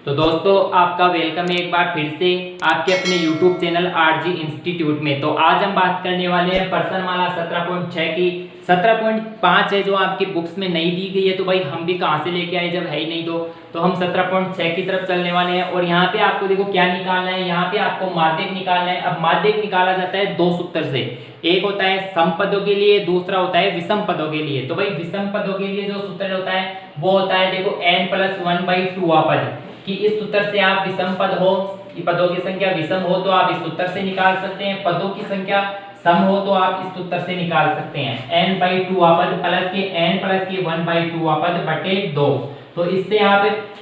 तो दोस्तों आपका वेलकम है एक बार फिर से आपके अपने YouTube चैनल आरजी इंस्टीट्यूट में। तो आज हम बात करने वाले हैं प्रश्नमाला 17.6 की। 17.5 है जो आपकी बुक्स में नहीं दी गई है, तो भाई हम भी कहाँ से लेके आए जब है ही नहीं। तो हम 17.6 की तरफ चलने वाले हैं और यहाँ पे आपको देखो क्या निकालना है। यहाँ पे आपको माध्यक निकालना है। अब माध्यक निकाला जाता है दो सूत्र से, एक होता है सम पदों के लिए, दूसरा होता है विषम पदों के लिए। तो भाई विषम पदों के लिए जो सूत्र होता है वो होता है देखो n+1/2 पद कि इस सूत्र से आप विषम पद हो, पदों की संख्या विषम हो तो आप इस सूत्र से निकाल सकते हैं, पदों की संख्या सम हो तो आप इस सूत्र से निकाल सकते हैं। n/2 पद प्लस के n+1/2 पद बटे 2। तो इससे आप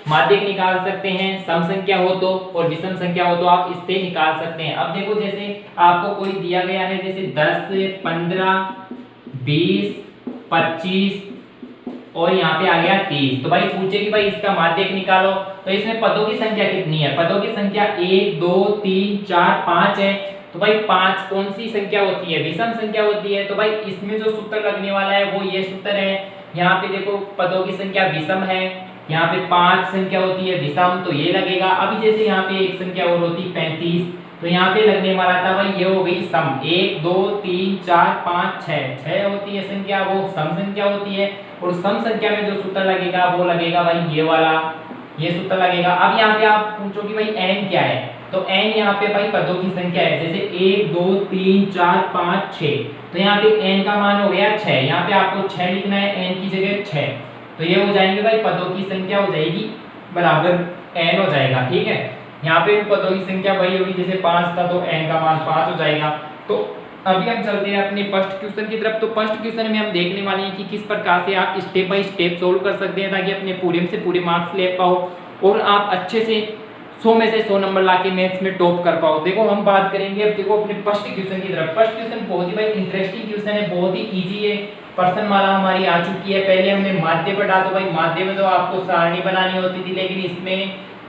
माध्यक निकाल सकते हैं, सम संख्या हो तो और विषम संख्या हो तो आप इससे निकाल सकते हैं। अब देखो जैसे आपको कोई दिया गया है जैसे 10, 15, 20, 25 और यहाँ पे आ गया 30, तो भाई पूछे कि भाई इसका माध्यक निकालो। तो इसमें पदों की संख्या कितनी है? पदों की संख्या 1, 2, 3, 4, 5 है। तो भाई 5 कौन सी संख्या होती है? विषम संख्या होती है। तो भाई इसमें जो सूत्र लगने वाला है वो ये सूत्र है। यहाँ पे देखो पदों की संख्या विषम है, यहाँ पे 5 संख्या होती है विषम, तो ये लगेगा। अभी जैसे यहाँ पे एक संख्या और होती 35, तो यहाँ पे लगने वाला था भाई ये हो गई सम। 1, 2, 3, 4, 5, 6 होती है संख्या, वो सम संख्या होती है। और सम संख्या में जो सूत्र लगेगा वो लगेगा भाई ये वाला, ये सूत्र लगेगा। अब यहाँ पे आप पूछो कि भाई n क्या है? तो n यहाँ पे भाई पदों की संख्या है, जैसे 1, 2, 3, 4, 5, 6, तो यहाँ पे n का मान हो गया 6। यहाँ पे आपको 6 लिखना है, n की जगह 6, तो ये हो जाएंगे भाई पदों की संख्या हो जाएगी बराबर n हो जाएगा। ठीक है, यहाँ पे भी पदों की संख्या वही होगी, जैसे 5 था तो n का मान 5 हो जाएगा। तो अभी हम चलते हैं अपने फर्स्ट क्वेश्चन की तरफ। तो फर्स्ट क्वेश्चन में हम देखने वाले हैं कि किस प्रकार से आप स्टेप बाय स्टेप सोल्व कर सकते हैं ताकि अपने पूरे से पूरे मार्क्स ले पाओ और आप अच्छे से 100 में से 100 नंबर लाके मैथ्स में टॉप कर पाओ। देखो हम बात करेंगे अब देखो अपने फर्स्ट क्वेश्चन की तरफ। फर्स्ट क्वेश्चन बहुत ही भाई इंटरेस्टिंग क्वेश्चन है, बहुत ही इजी है। प्रश्नमाला हमारी आ चुकी है, पहले हमने माध्य पढ़ा, तो भाई माध्य में तो आपको सारणी बनानी होती थी, लेकिन इसमें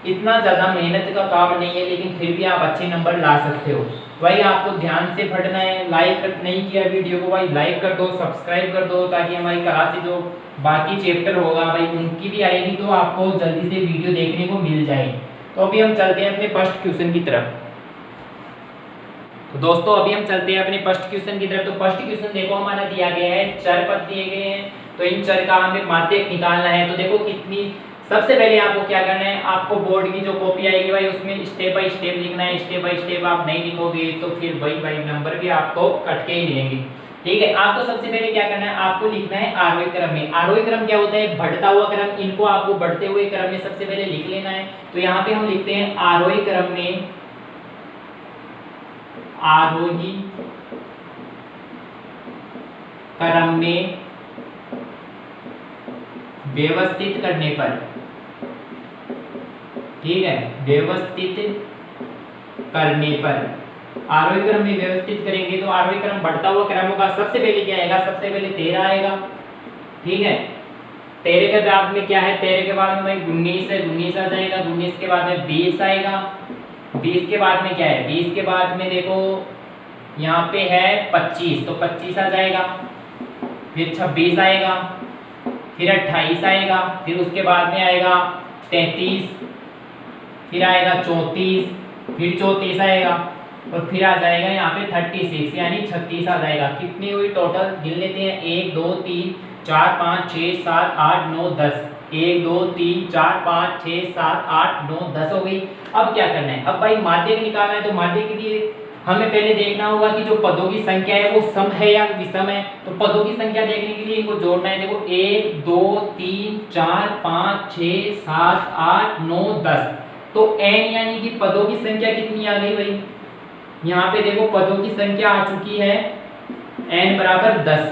इतना ज़्यादा मेहनत का काम नहीं है, लेकिन फिर भी आप अच्छे नंबर ला सकते हो। भाई आपको ध्यान से पढ़ना है। लाइक नहीं किया वीडियो को भाई लाइक कर दो, सब्सक्राइब कर दो, ताकि हमारी क्लास से जो बाकी चैप्टर होगा भाई उनकी भी आएगी तो आपको जल्दी से वीडियो देखने को मिल जाएगी। तो अभी हम चलते हैं अपने फर्स्ट क्वेश्चन की तरफ। तो दोस्तों अभी हम चलते हैं अपने फर्स्ट क्वेश्चन की तरफ। तो फर्स्ट क्वेश्चन देखो हमारा दिया गया है, चर पद दिए गए हैं, तो इन चर का हमें माध्यक निकालना है। तो देखो कितनी, सबसे पहले आपको क्या करना है, आपको बोर्ड की जो कॉपी आएगी भाई उसमें स्टेप बाय स्टेप लिखना है। स्टेप बाय स्टेप आप नहीं लिखोगे तो फिर भाई नंबर भी आपको कट के ही मिलेंगे। ठीक है, आपको सबसे पहले क्या करना है, आपको लिखना है आरोही क्रम में। आरोही क्रम क्या होता है? बढ़ता हुआ क्रम। इनको आपको बढ़ते हुए क्रम में सबसे पहले लिख लेना है। तो यहाँ पे हम लिखते हैं आरोही क्रम में, आरोही क्रम में व्यवस्थित करने पर, ठीक है, व्यवस्थित करने पर आरोही क्रम में व्यवस्थित करेंगे तो आरोही क्रम बढ़ता हुआ क्रम होगा। सबसे पहले क्या आएगा? सबसे पहले 13 आएगा। ठीक है, 13 के बाद में क्या है? 13 के बाद में 19 है, 19 आ जाएगा। 19 के बाद में 20 आएगा। 20 के बाद में क्या है? 20 के बाद में देखो यहाँ पे है 25, तो 25 आ जाएगा। फिर 26 आएगा, फिर 28 आएगा, फिर उसके बाद में आएगा 33, फिर आएगा 34, फिर 34 आएगा और फिर आ जाएगा यहाँ पे 36 यानी 36 आ जाएगा। कितनी हुई टोटल? गिन लेते हैं, 1, 2, 3, 4, 5, 6, 7, 8, 9, 10। 1, 2, 3, 4, 5, 6, 7, 8, 9, 10 हो गई। अब क्या करना है? अब भाई माध्यक निकालना है। तो माध्यक के लिए हमें पहले देखना होगा कि जो पदों की संख्या है वो सम है या विषम है। तो पदों की संख्या देखने के लिए इनको जोड़ना है। देखो 1, 2, 3, 4, 5, 6, 7, 8, 9, 10। तो n यानी कि पदों की संख्या कितनी आ गई भाई? यहाँ पे देखो पदों की संख्या आ चुकी है n बराबर 10।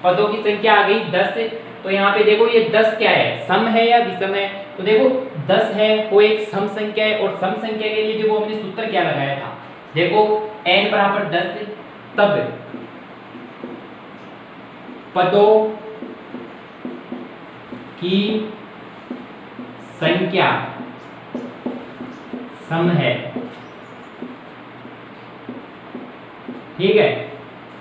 पदों की संख्या आ गई 10। तो यहाँ पे देखो ये 10 क्या है? सम है या विषम है? तो देखो 10 है, वो एक सम संख्या है और सम संख्या के लिए देखो हमने सूत्र क्या लगाया था? देखो n बराबर 10 तब पदों की संख्या सम है। ठीक है,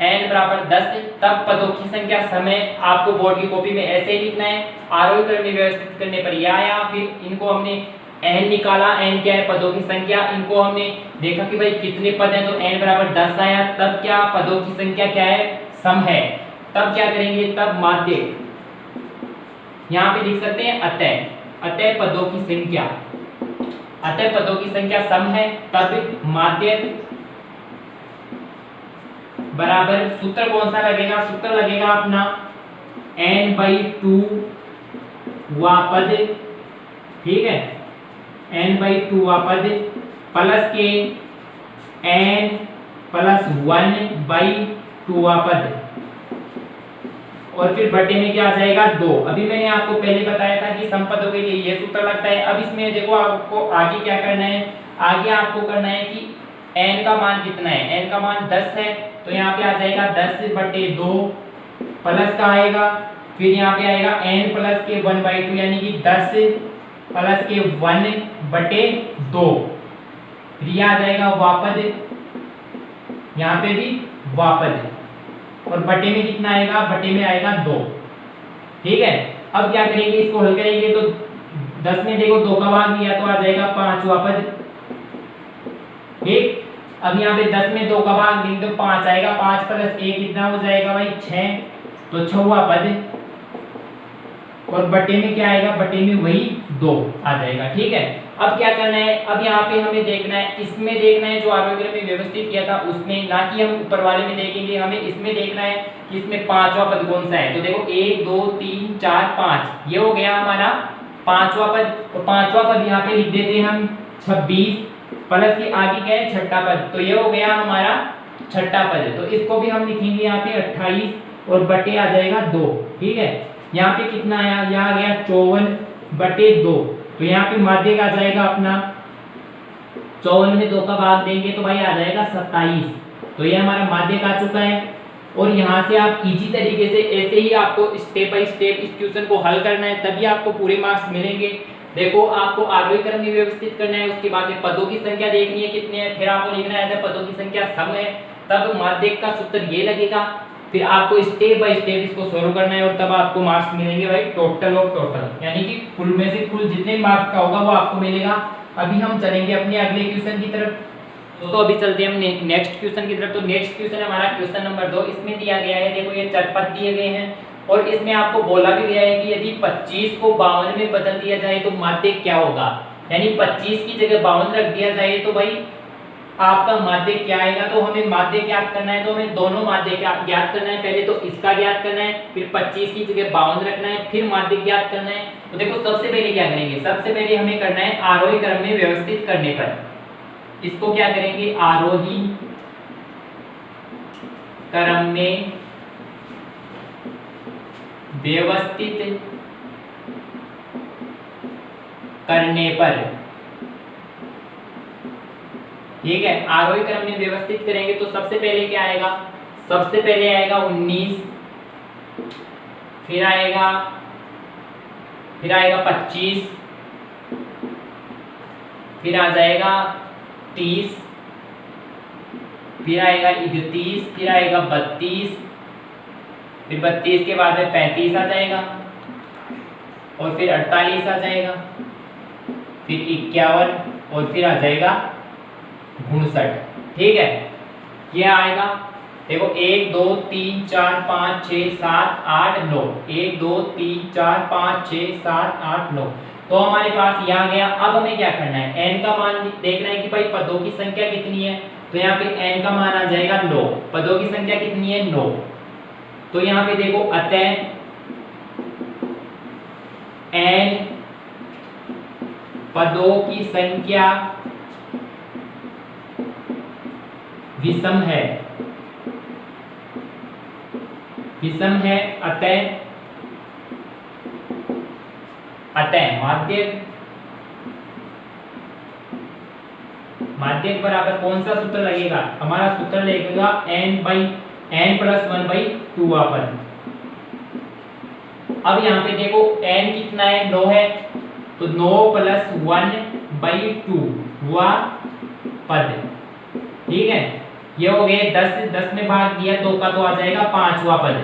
n बराबर 10 तब पदों की संख्या सम है। आपको बोर्ड की कॉपी में ऐसे ही लिखना है। आरोही क्रम में व्यवस्थित करने पर यह आया, फिर इनको हमने n निकाला, n क्या है पदों की संख्या, इनको हमने देखा कि भाई कितने पद हैं, तो n बराबर 10 आया, तब क्या पदों की संख्या क्या है, सम है, तब क्या करेंगे, तब माध्य, यहाँ पे लिख सकते हैं अतः, अतः पदों की संख्या, अतः पदों की संख्या सम है, तब माध्य बराबर, सूत्र कौन सा लगेगा, सूत्र लगेगा अपना n/2 वा पद, ठीक है, n/2 वा पद प्लस के n+1/2 वा पद, और फिर बटे में क्या आ जाएगा 2। अभी मैंने आपको पहले बताया था कि सम पदों के लिए ये सूत्र लगता है। अब इसमें देखो आपको आगे क्या करना है, आगे आपको करना है कि n का मान कितना है, n का मान 10 है, तो यहाँ पे आ जाएगा 10/2 प्लस का आएगा, फिर यहाँ पे आएगा n प्लस के 1/2 यानी कि 10 प्लस के 1/2, फिर यह आ जाएगा वापद, यहाँ पे भी वापद, और बटे में कितना आएगा, बटे में आएगा 2, ठीक है। अब क्या करेंगे, इसको हल करेंगे तो 10 में देखो 2 का भाग दिया तो आ जाएगा 5 वापद, ठीक। अब यहाँ पे 10 में 2 का भाग देंगे तो 5 आएगा, 5 प्लस 1 कितना हो जाएगा भाई 6, तो 6वां पद, और बटे में क्या आएगा, बटे में वही 2 आ जाएगा, ठीक है। अब क्या करना है, अब यहाँ पे हमें देखना है, इसमें देखना है जो आरोग्य में व्यवस्थित किया था उसमें, ना कि हम ऊपर वाले में देखेंगे, हमें इसमें देखना है कि इसमें 5वां पद कौन सा है। तो देखो 1 2 3 4 5, ये हो गया हमारा 5वां पद, तो 5वां पद यहाँ पे लिख देते हैं हम 26, प्लस के आगे क्या है 6ठा पद, तो ये हो गया हमारा 6ठा पद, तो इसको भी हम लिखेंगे यहाँ पे 28, और बटे आ जाएगा 2, ठीक है। यहाँ पे कितना आया, यहाँ आ गया 54/2, तो यहाँ पे माध्यक आ जाएगा अपना 54 में 2 का भाग देंगे तो भाई आ जाएगा 27, तो ये हमारा माध्यक आ चुका है। और यहाँ से आप इजी तरीके से ऐसे ही आपको स्टेप बाय स्टेप इस क्वेश्चन को हल करना है, तभी आपको पूरे मार्क्स मिलेंगे। देखो आपको आरोही क्रम में व्यवस्थित करना है, उसके बाद में पदों की संख्या देखनी है कितने हैं, फिर आपको लिखना है पदों की संख्या सम है, तब माध्यक का सूत्र ये लगेगा, फिर आपको स्टेप बाय स्टेप इसको सॉल्व करना है, और तब आपको मार्क्स मिलेंगे भाई टोटल ऑफ टोटल, यानी कि कुल में से कुल जितने मार्क्स का होगा वो आपको मिलेगा। अभी हम चलेंगे अपने अगले क्वेश्चन की तरफ, तो अभी चलते हैं हम नेक्स्ट क्वेश्चन की तरफ। तो नेक्स्ट क्वेश्चन है हमारा क्वेश्चन नंबर 2, इसमें दिया गया है, देखो ये 4 पद दिए गए हैं, और इसमें आपको बोला भी गया है कि यदि 25 को 52 में बदल दिया जाए तो माध्यक क्या होगा, यानी 25 की जगह 52 रख दिया जाए तो भाई आपका माध्यक क्या आएगा। तो हमें माध्यक ज्ञात करना है, तो हमें दोनों माध्यक ज्ञात करना है, पहले तो इसका ज्ञात करना है, फिर 25 की जगह 52 रखना है, फिर माध्यक ज्ञात करना है। तो देखो सबसे पहले क्या करेंगे, सबसे पहले हमें करना है आरोही क्रम में व्यवस्थित करने पर, इसको क्या करेंगे, आरोही क्रम में व्यवस्थित करने पर, ठीक है। आरोही क्रम में व्यवस्थित करेंगे तो सबसे पहले क्या आएगा, सबसे पहले आएगा 19, फिर आएगा 25, फिर आ जाएगा 30, फिर आएगा 31, फिर आएगा 32, फिर 32 के बाद में 35 आ जाएगा, और फिर 48 आ जाएगा, फिर 51, और फिर आ जाएगा 59, ठीक है। ये आएगा, देखो 1 2 3 4 5 6 7 8 9, 1 2 3 4 5 6 7 8 9, तो हमारे पास ये आ गया। अब हमें क्या करना है, n का मान देखना है कि भाई पदों की संख्या कितनी है, तो यहाँ पे n का मान आ जाएगा 9, पदों की संख्या कितनी है 9, तो यहाँ पे देखो अतः n पदों की संख्या विषम है, विषम है, अतः माध्यक बराबर कौन सा सूत्र लगेगा, हमारा सूत्र लगेगा n+1/2 पद। अब यहाँ पे देखो n कितना है, 9 है, तो 9 + 1/2 हुआ पद, ठीक है। ये हो गए 10 में भाग दिया 2 का तो आ जाएगा 5वां पद।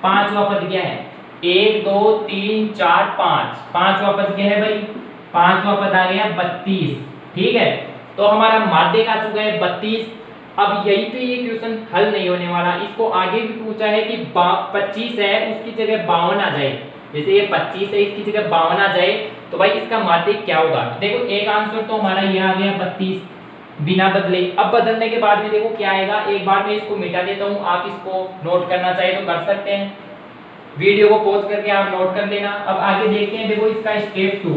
5वां पद क्या है, 1 2 3 4 5, 5वां पद क्या है भाई पांचवा पद आ गया 32। ठीक है, तो हमारा माध्यक आ चुका है 32। अब यही पे ये क्वेश्चन हल नहीं होने वाला, इसको आगे भी पूछा है कि 25 है उसकी जगह 52 आ जाए। जैसे ये 25 है इसकी जगह 52 आ जाए तो भाई इसका माध्यक क्या होगा। देखो एक आंसर तो हमारा ये आ गया 32 बिना बदले। अब बदलने के बाद में देखो क्या आएगा, एक बार मैं इसको मिटा देता हूँ, आप इसको नोट करना चाहे तो कर सकते हैं, वीडियो को पॉज करके आप नोट कर लेना। अब आगे देखते हैं, देखो इसका स्टेप 2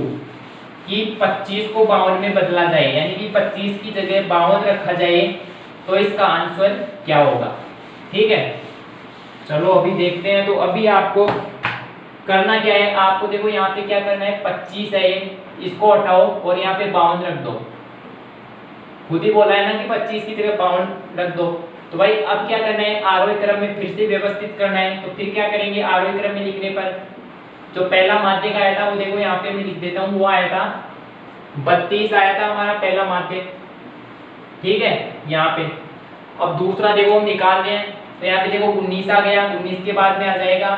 कि 25 को 52 में बदला जाए, यानी कि 25 की जगह 52 रखा जाए तो इसका आंसर क्या होगा। ठीक है, चलो अभी देखते हैं। तो अभी आपको करना क्या है, आपको देखो यहाँ पे क्या करना है, 25 है इसको हटाओ और यहाँ पे 52 रख दो। खुद ही बोला है ना कि 25 की जगह 52 रख दो। तो भाई अब क्या करना है, आरोही क्रम में फिर से व्यवस्थित करना है। तो फिर क्या करेंगे, आरोही क्रम में लिखने पर जो पहला माध्यक आया था वो देखो यहाँ पे मैं लिख देता हूँ, वो आया था 32 आया था हमारा पहला माध्यक। ठीक है, यहाँ पे अब दूसरा देखो हम निकाल रहे हैं, तो यहाँ पे देखो 19 आ गया, 19 के बाद में आ जाएगा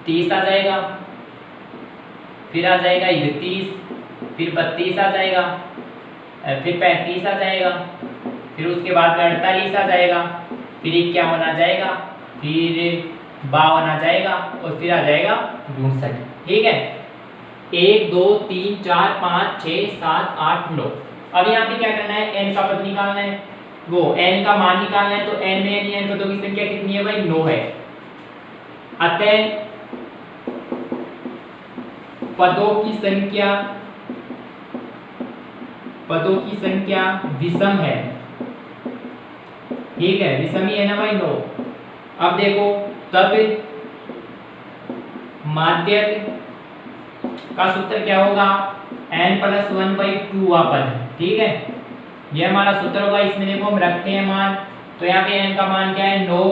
30 आ जाएगा, फिर आ जाएगा 31, फिर 32 आ जाएगा, फिर 35 आ जाएगा, फिर उसके बाद में 48 आ जाएगा, फिर 51 आ जाएगा, फिर 52 आ जाएगा और फिर आ जाएगा 62। ठीक है, 1 2 3 4 5 6 7 8 9। अब यहाँ पे क्या करना है, n का पद निकालना है, वो n का मान निकालना है। तो n में n पदों की संख्या कितनी है भाई, 9 है। अतः पदों की संख्या विषम है। ठीक है, विषम ही है ना भाई 9। अब देखो तब माध्यक का सूत्र क्या होगा, n+1/2 पद। ठीक है, ये हमारा सूत्र होगा। इसमें देखो हम रखते हैं मान, तो यहाँ पे n का मान क्या है 9,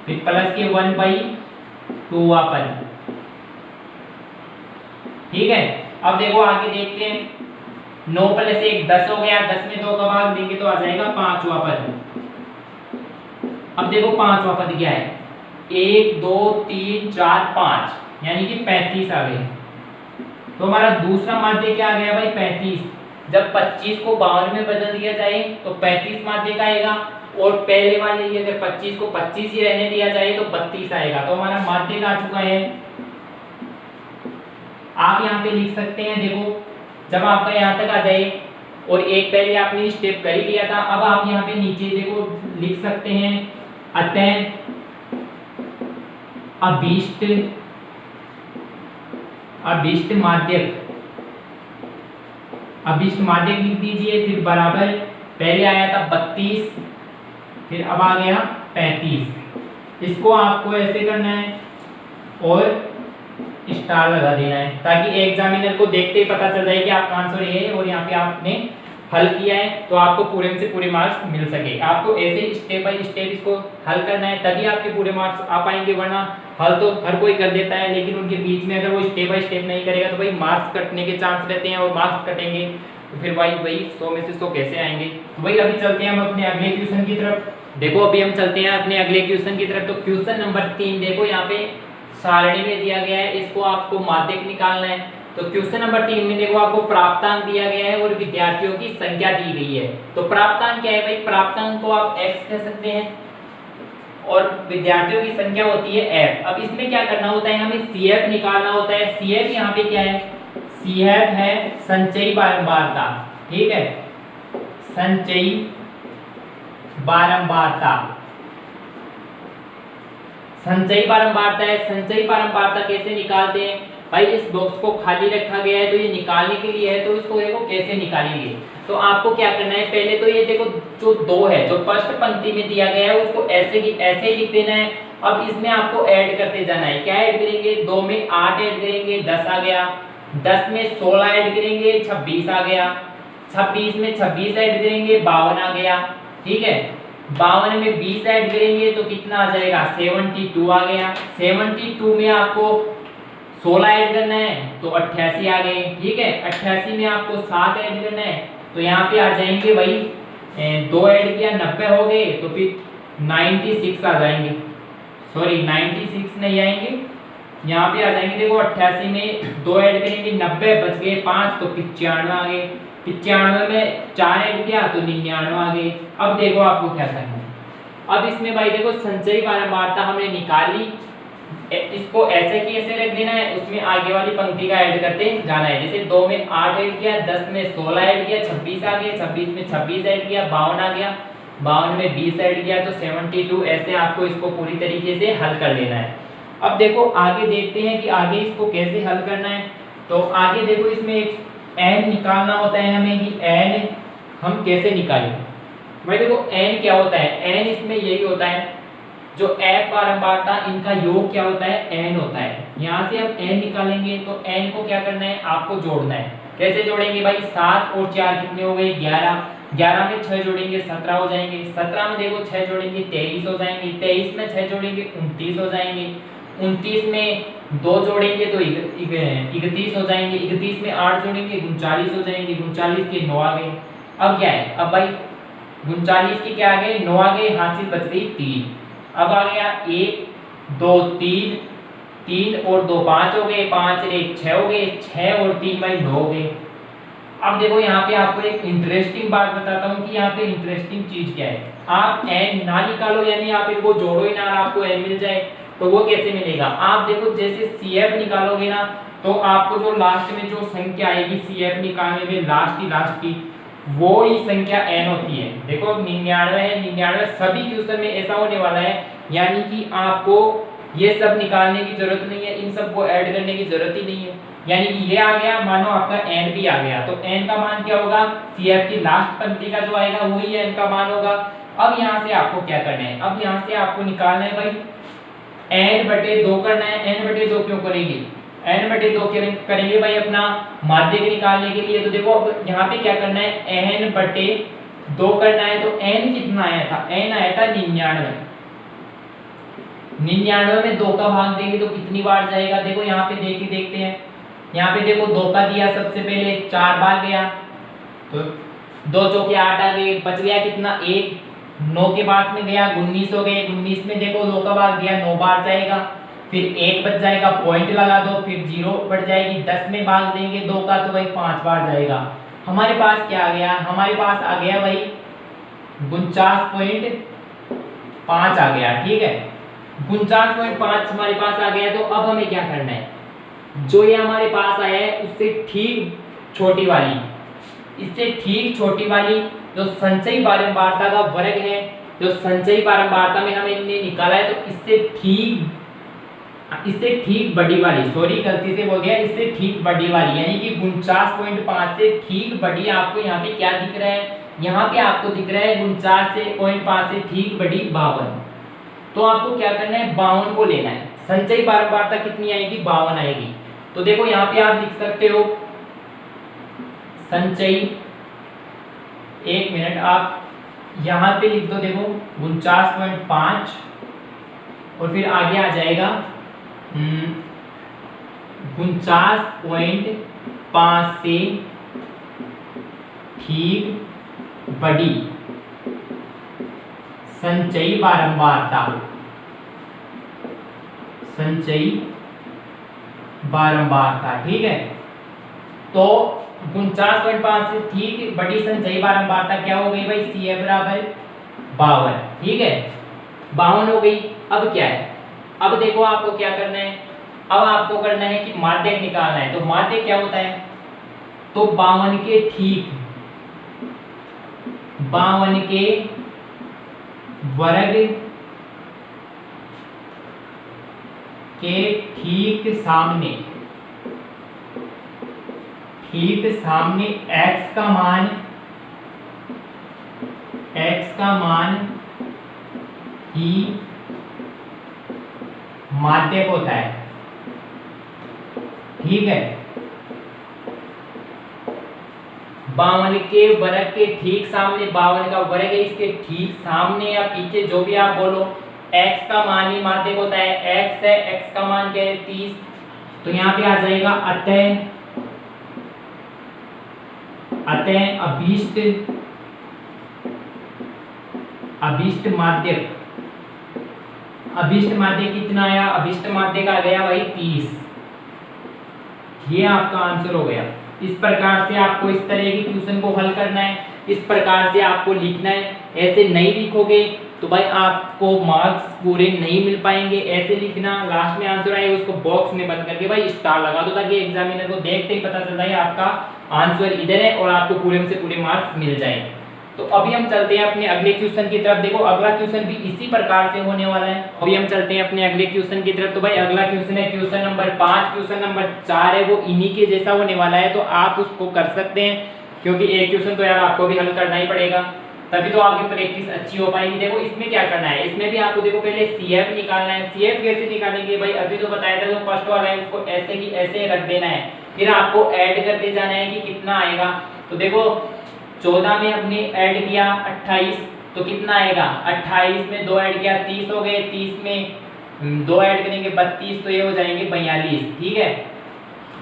फिर प्लस के 1/2 पद। ठीक है, अब देखो आगे देखते हैं, 9 + 1 10 हो गया, 10 में 2 का भाग देंगे तो आ जाएगा 5वां पद। अब देखो 5वां पद क्या है, 1 2 3 4 5 यानी कि 35 आ गए। तो हमारा दूसरा माध्यक क्या आ गया भाई 35। जब 25 को 52 में बदल दिया जाए तो 35 माध्यक आएगा, और पहले वाले ये अगर 25 को 25 ही रहने दिया जाए तो 32 आएगा। तो हमारा माध्यक आ चुका है। आप यहाँ पे लिख सकते हैं, देखो जब आपका यहाँ तक आ जाए, और एक पहले आपने स्टेप कर ही लिया था, अब आप यहाँ पे नीचे देखो लिख सकते हैं, अतः अभीष्ट माध्यक लिख दीजिए। फिर बराबर, पहले आया था 32, फिर अब आ गया 35। इसको आपको ऐसे करना है और स्टार लगा देना है, ताकि एग्जामिनर को देखते ही पता चल जाए कि आपका आंसर ये है और यहाँ पे आपने हल किया है, तो आपको पूरे से पूरे मार्क्स मिल सके। आपको ऐसे ही स्टेप बाय स्टेप इसको हल करना है, तभी आपके पूरे मार्क्स आ पाएंगे। वरना हल तो हर कोई कर देता है, लेकिन उनके बीच में अगर वो स्टेप बाय स्टेप नहीं करेगा तो भाई मार्क्स कटने के चांस रहते हैं, और मार्क्स कटेंगे तो फिर भाई वही 100 में से 100 कैसे आएंगे। तो भाई अभी चलते हैं हम अपने अगले क्वेश्चन की तरफ। देखो अभी हम चलते हैं अपने अगले क्वेश्चन की तरफ। तो क्वेश्चन नंबर 3 देखो यहाँ पे सारणी में दिया गया है, इसको आपको माध्यक निकालना है। तो क्वेश्चन नंबर 3 में देखो आपको प्राप्तांक दिया गया है और विद्यार्थियों की संख्या दी गई है। तो प्राप्तांक क्या है भाई, प्राप्तांक को आप x कह सकते हैं और विद्यार्थियों की संख्या होती है f। अब इसमें क्या करना होता है, हमें CF निकालना होता है। CF यहाँ पे क्या है, CF है संचयी बारंबारता। ठीक है, संचयी बारंबारता, संचयी बारंबारता है। संचयी बारंबारता कैसे निकालते हैं भाई, इस बॉक्स को खाली रखा गया है तो ये निकालने के लिए है, तो इसको देखो कैसे निकालेंगे। तो आपको क्या करना है, पहले तो ये देखो जो 2 है, जो फर्स्ट पंक्ति में दिया गया है उसको ऐसे ही लिख देना है। अब इसमें आपको ऐड करते जाना है। क्या ऐड करेंगे, 2 में 8 ऐड करेंगे 10 आ गया, 10 में 16 ऐड करेंगे 26 आ गया, 26 में 26 ऐड करेंगे 52 आ गया। ठीक है, 52 में 20 ऐड करेंगे तो कितना आ जाएगा, 72 आ गया। 72 में आपको 16 ऐड करना है तो 88 आ गए। ठीक है, 88 में आपको 7 ऐड करना है तो यहाँ पे आ जाएंगे भाई 2 ऐड किया 90 हो गए, तो फिर 96 आ जाएंगे। सॉरी 96 नहीं आएंगे, यहाँ पे आ जाएंगे, देखो 88 में 2 ऐड करेंगे 90, बच गए 5 तो 95 आ गए, 95 में 4 ऐड किया तो 99 आ गए। अब देखो आपको क्या करना है, अब इसमें भाई देखो संचयी बारंबारता हमने निकाल ली, इसको ऐसे की ऐसे रख देना है, उसमें आगे वाली पंक्ति का ऐड करते जाना है। जैसे 2 में 8 ऐड किया, 10 में 16 ऐड किया, 26 आ गया, 26 में 26 ऐड किया, 52 आ गया, 52 में 20 ऐड किया तो 72। ऐसे आपको इसको पूरी तरीके से हल कर लेना है। अब देखो आगे देखते हैं कि आगे इसको कैसे हल करना है। तो आगे देखो इसमें एक n निकालना होता है हमें, कि n हम कैसे निकालें। भाई देखो n क्या होता है, n इसमें यही होता है, जो f बारंबारता इनका योग क्या होता है, n होता है। यहाँ से हम n निकालेंगे तो n को क्या करना है, आपको जोड़ना है। कैसे जोड़ेंगे भाई, 7 और 4 कितने हो गए, 11, 11 में 6 जोड़ेंगे 17 हो जाएंगे, 17 में देखो 6 जोड़ेंगे 23 हो जाएंगे, 23 में 6 जोड़ेंगे 29 हो जाएंगे, 29 में 2 जोड़ेंगे तो 31 हो जाएंगे, 31 में 8 जोड़ेंगे 39 हो जाएंगे, 39 के 9 आ गए। अब क्या है, अब भाई 39 के क्या आ गए, 9 आ गए, हासिल बच गई 3। अब आ गया 1 2 3, 3 और 2 5 हो गए, 5 और 1 6 हो गए, 6 और 3 भाई 9 हो गए। अब देखो यहाँ पे आपको एक इंटरेस्टिंग बात बताता हूँ कि यहाँ पे इंटरेस्टिंग चीज क्या है। आप n ना निकालो, यानी आप इनको जोड़ो ही ना, आपको n मिल जाए, तो वो कैसे मिलेगा। आप देखो जैसे CF निकालोगे ना, तो आपको जो लास्ट में जो संख्या आएगी CF निकालने में, लास्ट की वो ही संख्या n होती है। देखो 99 है, 99 सभी क्वेश्चन में ऐसा होने वाला है, यानी कि आपको ये सब निकालने की जरूरत नहीं है, इन सब को ऐड करने की जरूरत ही नहीं है। यानी कि ये आ गया, मानो आपका n भी आ गया, तो n का मान क्या होगा, CF की लास्ट पंक्ति का जो आएगा वही n का मान होगा। अब यहाँ से आपको क्या करना है, अब यहाँ से आपको निकालना है भाई n/2 करना है। n/2 क्यों करेंगे, n/2 करेंगे भाई अपना माध्यक निकालने के लिए। तो देखो अब यहाँ पे क्या करना है, n/2 करना है। तो n कितना आया था, n आया था 99, 99 में 2 का भाग देंगे तो कितनी बार जाएगा। देखो यहाँ पे देखते हैं, यहाँ पे देखो 2 का दिया, सबसे पहले 4 बार गया, तो 2 चौके 8 आ गए, बच गया कितना 1, 9 के बाद में गया 19 हो गए, 19 में देखो 2 का भाग दिया 9 बार जाएगा, फिर 1 बच जाएगा, पॉइंट लगा दो, फिर 0 बढ़ जाएगी, 10 में भाग देंगे 2 का तो भाई 5 बार जाएगा। हमारे पास क्या आ गया, हमारे पास आ गया भाई 49.5 आ गया, ठीक है 49.5 हमारे पास आ गया। तो अब हमें क्या करना है, जो ये हमारे पास आया है उससे ठीक छोटी वाली, इससे ठीक छोटी वाली जो संचयी बारंबारता का वर्ग है, जो संचयी बारंबारता में हमने निकाला है, तो इससे ठीक बड़ी वाली, सॉरी गलती से बोल गया, इससे ठीक बड़ी वाली, यानी कि 49.5 से ठीक बड़ी आपको यहाँ पे क्या दिख रहा है, यहाँ पे आपको दिख रहा है 49.5 से ठीक बड़ी 52। तो आपको क्या करना है, 52 को लेना है। संचयी बारंबारता कितनी आएगी, 52 आएगी। तो देखो यहाँ पे आप लिख सकते हो संचयी, 1 मिनट आप यहाँ पे लिख दो, देखो 49.5 और फिर आगे आ जाएगा 49.5 से ठीक बड़ी संचयी बारंबारता, संचयी बारंबारता, ठीक है। तो 49.5 से ठीक बड़ी संचयी बारंबारता क्या हो गई भाई, CF बराबर 52, ठीक है 52 हो गई। अब क्या है, अब देखो आपको क्या करना है, अब आपको करना है कि माध्यक निकालना है। तो माध्यक क्या होता है, तो 52 के ठीक, 52 के वर्ग के ठीक सामने x का मान ही माध्यक होता है, ठीक है। 52 के वर्ग के ठीक सामने, 52 का वर्ग है, इसके ठीक सामने या पीछे जो भी आप बोलो, x का मान ही माध्यक होता है। x है, x का मान क्या है 30, तो यहाँ पे आ जाएगा अतः अभीष्ट अभिष्ट माध्य कितना आया, अभिष्ट माध्य का आ गया भाई 30। ये आपका आंसर हो गया। इस प्रकार से आपको इस तरह की क्वेश्चन को हल करना है, इस प्रकार से आपको लिखना है। ऐसे नहीं लिखोगे तो भाई आपको मार्क्स पूरे नहीं मिल पाएंगे। ऐसे लिखना, लास्ट में आंसर आए उसको बॉक्स में बंद करके भाई स्टार लगा दो, ताकि एग्जामिनर को देखते ही पता चलता है आपका आंसर इधर है और आपको पूरे से पूरे मार्क्स मिल जाए। तो अभी हम चलते हैं अपने अगले क्वेश्चन की तरफ। देखो अगला क्वेश्चन भी इसी प्रकार से होने वाला है। अभी हम चलते हैं अपने अगले क्वेश्चन की तरफ। तो भाई अगला क्वेश्चन है क्वेश्चन नंबर 5। क्वेश्चन नंबर 4 है वो इन्हीं के जैसा होने वाला है, तो आप उसको कर सकते हैं, क्योंकि एक क्वेश्चन तो यार आपको भी हल करना ही पड़ेगा, तभी तो आपकी प्रैक्टिस अच्छी हो पाएगी। देखो इसमें क्या करना है, इसमें भी आपको देखो पहले CF निकालना है। CF कैसे निकालेंगे भाई, अभी तो बताया था जो फर्स्ट वाला है उसको ऐसे की ऐसे रख देना है, फिर आपको ऐड करते जाना है कि कितना आएगा। तो देखो 14 में हमने ऐड किया 28, तो कितना आएगा, 28 में 2 ऐड किया 30 हो गए, 30 में 2 ऐड करेंगे 32, तो ये हो जाएंगे 42। ठीक है,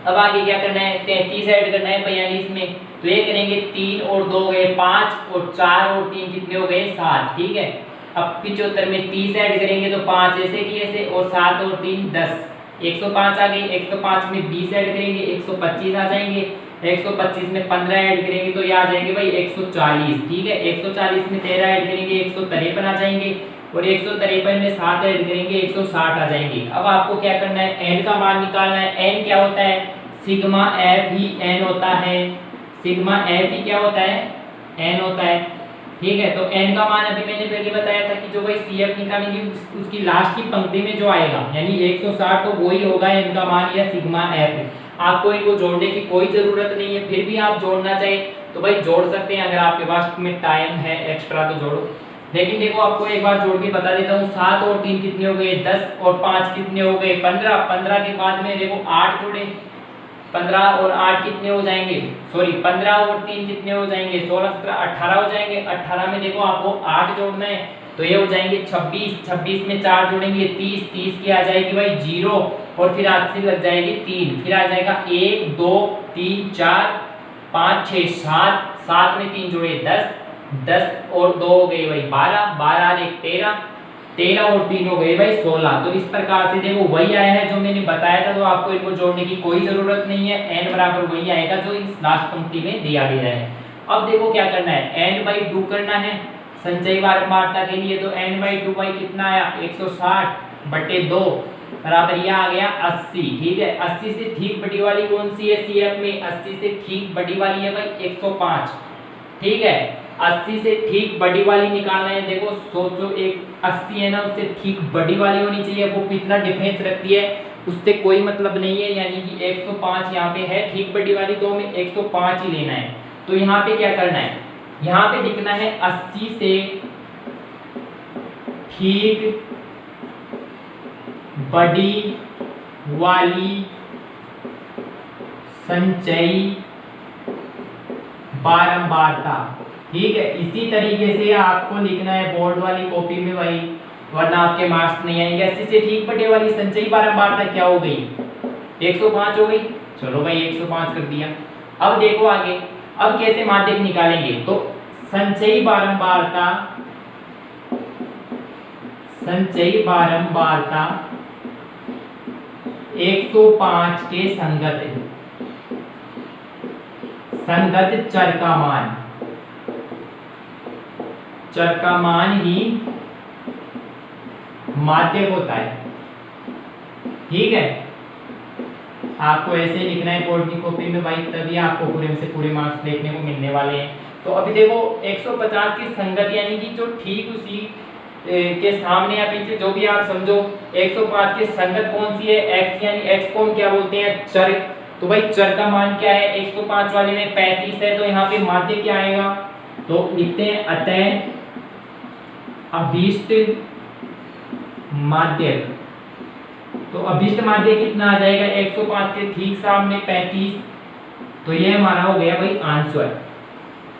अब आगे क्या करना है, 33 ऐड करना है 42 में, तो ये करेंगे 3 और 2 गए 5 और 4 और 3 कितने हो गए 7। ठीक है, अब 75 में 30 ऐड करेंगे तो 5 ऐसे की ऐसे और 7 और 3 10, 105 आ गई। 105 में 20 ऐड करेंगे 125 आ जाएंगे। 125 में 15 ऐड करेंगे तो ये आ जाएंगे भाई 140। ठीक है, 140 में 13 ऐड करेंगे 153 आ जाएंगे और 153 में 7 ऐड करेंगे 160 आ जाएंगे। अब आपको क्या करना है, एन का मान निकालना है। एन क्या होता है, सिग्मा एफ ही एन होता है। सिग्मा एफ ही क्या होता है, एन होता है। ठीक है, तो एन का मान अभी मैंने पहले बताया था कि जो भाई CF निकालेंगे उसकी लास्ट की पंक्ति में जो आएगा यानी 160, तो वही होगा एन का मान या सिग्मा एफ। आपको इनको जोड़ने की कोई जरूरत नहीं है, फिर भी आप जोड़ना चाहे तो भाई जोड़ सकते हैं, अगर आपके पास में टाइम है एक्स्ट्रा तो जोड़ो। लेकिन देखो आपको एक बार जोड़ के बता देता हूँ, 7 और 3 कितने हो गए 10 और 5 कितने हो गए 15। 15 के बाद में देखो 8 जोड़े, 15 और 8 कितने हो जाएंगे, सॉरी 15 और 3 कितने हो जाएंगे 16 17 18 हो जाएंगे। 18 में देखो आपको 8 जोड़ना है तो ये हो जाएंगे 26। 26 में 4 जोड़ेंगे 30। 30 की आ जाएगी भाई 0 और फिर हाथ से लग जाएगी 3, फिर आ जाएगा 1 2 3 4 5 6 7। 7 में 3 जोड़े 10, 10 और 2 हो गए भाई 12, 12 और 1 13, 13 और 3 हो गए भाई 16। तो इस प्रकार से देखो वही आया है जो मैंने बताया था, तो आपको इनको जोड़ने की कोई जरूरत नहीं है। n बराबर वही आएगा जो इस लास्ट पंक्ति में दिया गया है। अब देखो क्या करना है, n/2 करना है संचयी बारंबारता के लिए। तो n/2 भाई कितना आया 160/2 बराबर यह आ गया 80। ठीक है, 80 से ठीक बड़ी वाली कौन सी है CF में, 80 से ठीक बड़ी वाली है भाई 105। ठीक है, 80 से ठीक बड़ी वाली निकालना है। देखो सोचो, एक 80 है ना, उससे ठीक बड़ी वाली होनी चाहिए, वो कितना डिफरेंस रखती है उससे कोई मतलब नहीं है, यानी कि 105 यहाँ पे है ठीक बड़ी वाली, तो हमें 105 ही लेना है। तो यहाँ पे क्या करना है, यहाँ पे लिखना है 80 से ठीक बड़ी वाली संचयी बारंबारता। ठीक है, इसी तरीके से आपको लिखना है बोर्ड वाली कॉपी में भाई, वरना आपके मार्क्स नहीं आएंगे। 80 से ठीक बटे वाली संचयी बारंबारता क्या हो गई 105 हो गई। चलो भाई 105 कर दिया। अब देखो आगे, अब कैसे माध्यक निकालेंगे, तो संचयी बारंबारता 105 के संगत चर का मान ही माध्यक होता है। ठीक है, आपको ऐसे लिखना है बोर्ड की कॉपी में भाई, तभी आपको पूरे से पूरे मार्क्स देखने को मिलने वाले हैं। तो अभी देखो 150 की संगत यानी कि जो ठीक उसी के सामने या पीछे जो भी आप समझो, 105 की संगत कौन सी है, x, यानी x को हम क्या बोलते हैं चर। तो भाई चर का मान क्या है 105 वाले में 35 है, तो यहाँ पे माध्य क्या आएगा, तो लिखते हैं अतः अभीष्ट माध्यक। तो अभीष्ट माध्य कितना आ जाएगा 105 के ठीक सामने 35, तो ये हमारा हो गया भाई आंसर।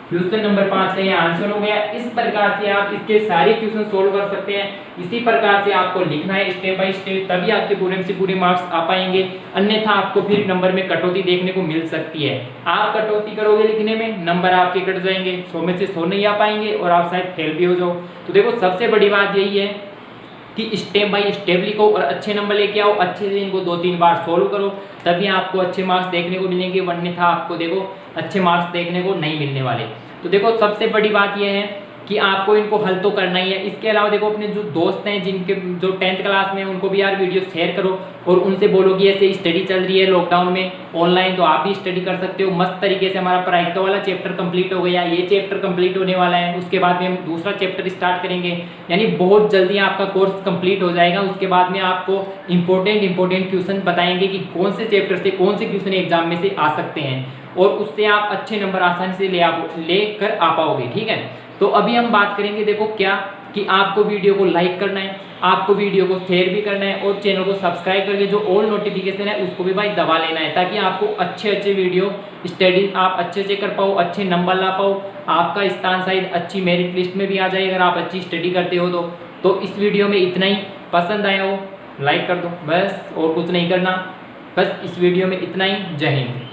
क्वेश्चन नंबर 5 का ये आंसर हो गया। इस प्रकार से आप इसके सारे क्वेश्चन सोल्व कर सकते हैं। इसी प्रकार से आपको लिखना है स्टेप बाय स्टेप, तभी आपके पूरे से पूरे मार्क्स आ पाएंगे, अन्यथा आपको फिर नंबर में कटौती देखने को मिल सकती है। आप कटौती करोगे लिखने में, नंबर आपके कट जाएंगे, 100 में से 100 नहीं आ पाएंगे और आप शायद फेल भी हो जाओ। तो देखो सबसे बड़ी बात यही है कि स्टेप बाय स्टेप लिखो और अच्छे नंबर लेके आओ, अच्छे से इनको 2-3 बार सोल्व करो, तभी आपको अच्छे मार्क्स देखने को मिलेंगे, वरना आपको देखो अच्छे मार्क्स देखने को नहीं मिलने वाले। तो देखो सबसे बड़ी बात यह है कि आपको इनको हल तो करना ही है। इसके अलावा देखो अपने जो दोस्त हैं जिनके जो 10th क्लास में, उनको भी यार वीडियो शेयर करो और उनसे बोलो कि ऐसे स्टडी चल रही है लॉकडाउन में ऑनलाइन, तो आप भी स्टडी कर सकते हो। मस्त तरीके से हमारा प्रायिकता वाला चैप्टर कंप्लीट हो गया, ये चैप्टर कंप्लीट होने वाला है, उसके बाद में हम दूसरा चैप्टर स्टार्ट करेंगे, यानी बहुत जल्दी आपका कोर्स कंप्लीट हो जाएगा। उसके बाद में आपको इंपॉर्टेंट क्वेश्चन बताएंगे कि कौन से चैप्टर से कौन से क्वेश्चन एग्जाम में से आ सकते हैं और उससे आप अच्छे नंबर आसानी से लेकर आ पाओगे। ठीक है, तो अभी हम बात करेंगे देखो क्या कि आपको वीडियो को लाइक करना है, आपको वीडियो को शेयर भी करना है और चैनल को सब्सक्राइब करके जो ऑल नोटिफिकेशन है उसको भी भाई दबा लेना है, ताकि आपको अच्छे वीडियो स्टडी आप अच्छे से कर पाओ, अच्छे नंबर ला पाओ, आपका स्थान शायद अच्छी मेरिट लिस्ट में भी आ जाए अगर आप अच्छी स्टडी करते हो तो इस वीडियो में इतना ही। पसंद आया हो लाइक कर दो बस, और कुछ नहीं करना, बस इस वीडियो में इतना ही। जय हिंद।